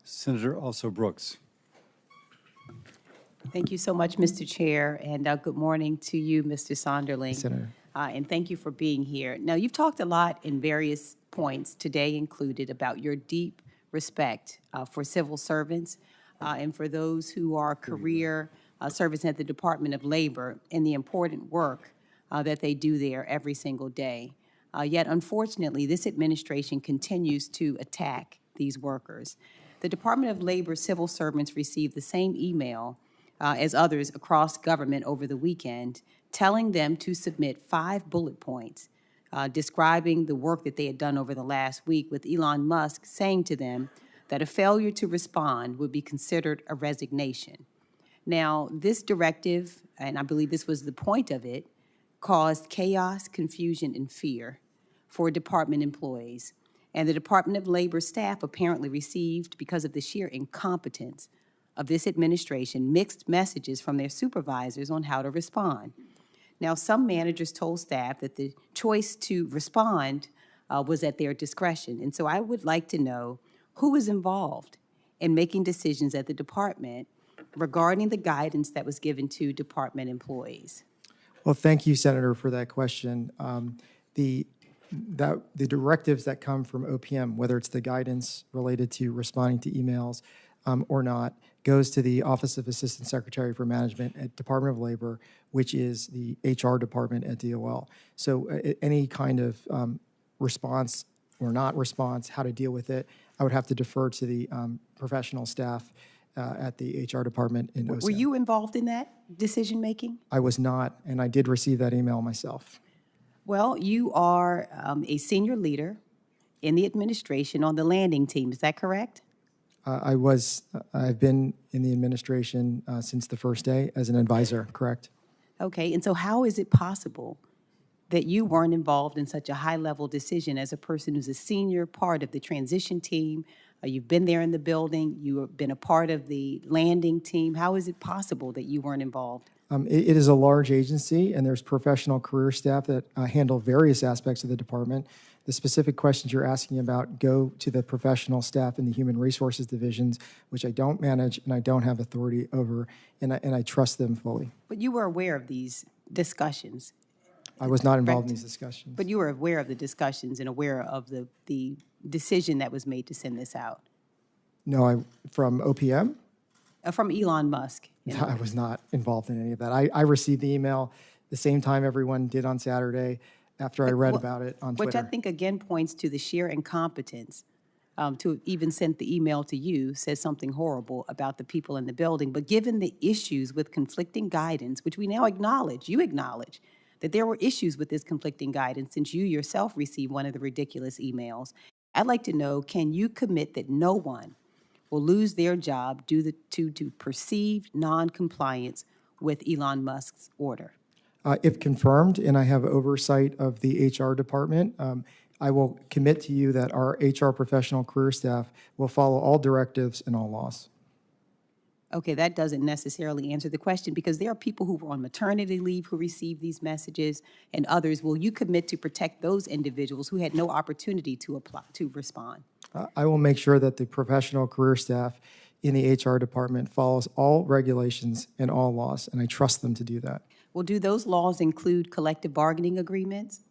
Senator Alsobrooks. Thank you so much, Mr. Chair, and good morning to you, Mr. Sonderling. Senator. And thank you for being here. Now, you've talked a lot in various points, today included, about your deep respect for civil servants and for those who are career servants at the Department of Labor and the important work that they do there every single day. Yet, unfortunately, this administration continues to attack these workers. The Department of Labor civil servants received the same email as others across government over the weekend, telling them to submit 5 bullet points describing the work that they had done over the last week, with Elon Musk saying to them that a failure to respond would be considered a resignation. Now, this directive, and I believe this was the point of it, caused chaos, confusion, and fear for department employees. And the Department of Labor staff apparently received, because of the sheer incompetence of this administration, mixed messages from their supervisors on how to respond. Now, some managers told staff that the choice to respond was at their discretion. And so I would like to know who is involved in making decisions at the department regarding the guidance that was given to department employees. Well, thank you, Senator, for that question. The directives that come from OPM, whether it's the guidance related to responding to emails or not, goes to the Office of Assistant Secretary for Management at Department of Labor, which is the HR department at DOL. So any kind of response or not response, how to deal with it, I would have to defer to the professional staff at the HR department in OSAM. Were you involved in that decision-making? I was not, and I did receive that email myself. Well, you are a senior leader in the administration on the landing team. Is that correct? I've been in the administration since the first day as an advisor, correct? Okay, and so how is it possible that you weren't involved in such a high-level decision as a person who's a senior part of the transition team? You've been there in the building, you've been a part of the landing team. How is it possible that you weren't involved? It is a large agency, and there's professional career staff that handle various aspects of the department. The specific questions you're asking about go to the professional staff in the human resources divisions, which I don't manage and I don't have authority over, and I trust them fully. But you were aware of these discussions? I was not involved in these discussions. But you were aware of the discussions and aware of the decision that was made to send this out? No, from OPM? From Elon Musk. I was not involved in any of that. I received the email the same time everyone did on Saturday after I read about it on Twitter. Which I think, again, points to the sheer incompetence. To even send the email to you says something horrible about the people in the building. But given the issues with conflicting guidance, which we now acknowledge, you acknowledge, that there were issues with this conflicting guidance since you yourself received one of the ridiculous emails, I'd like to know, can you commit that no one will lose their job due to perceived non-compliance with Elon Musk's order? If confirmed, and I have oversight of the HR department, I will commit to you that our HR professional career staff will follow all directives and all laws. Okay, that doesn't necessarily answer the question, because there are people who were on maternity leave who received these messages and others. Will you commit to protect those individuals who had no opportunity to respond? I will make sure that the professional career staff in the HR department follows all regulations and all laws, and I trust them to do that. Well, do those laws include collective bargaining agreements?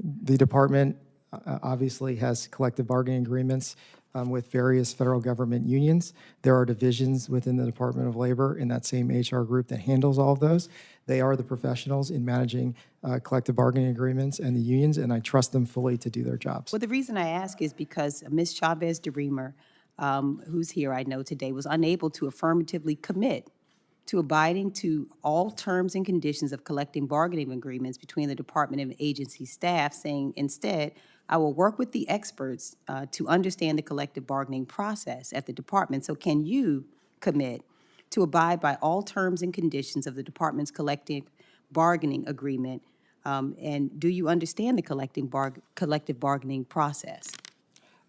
The department obviously has collective bargaining agreements with various federal government unions. There are divisions within the Department of Labor in that same HR group that handles all of those. They are the professionals in managing collective bargaining agreements and the unions, and I trust them fully to do their jobs. Well, the reason I ask is because Ms. Chavez-DeRemer, who's here, I know today, was unable to affirmatively commit to abiding to all terms and conditions of collective bargaining agreements between the department and agency staff, saying instead, I will work with the experts to understand the collective bargaining process at the department. So can you commit to abide by all terms and conditions of the department's collective bargaining agreement? And do you understand the collective bargaining process?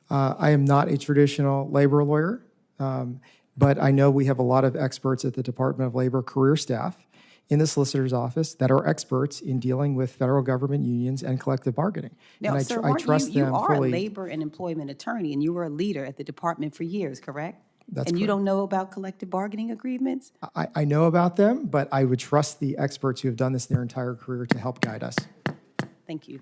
I am not a traditional labor lawyer, but I know we have a lot of experts at the Department of Labor career staff in the solicitor's office that are experts in dealing with federal government unions and collective bargaining. Now, And sir, I weren't trust you them are a fully. labor and employment attorney, and you were a leader at the department for years, correct? That's And you correct. don't know about collective bargaining agreements? I know about them, but I would trust the experts who have done this their entire career to help guide us. Thank you.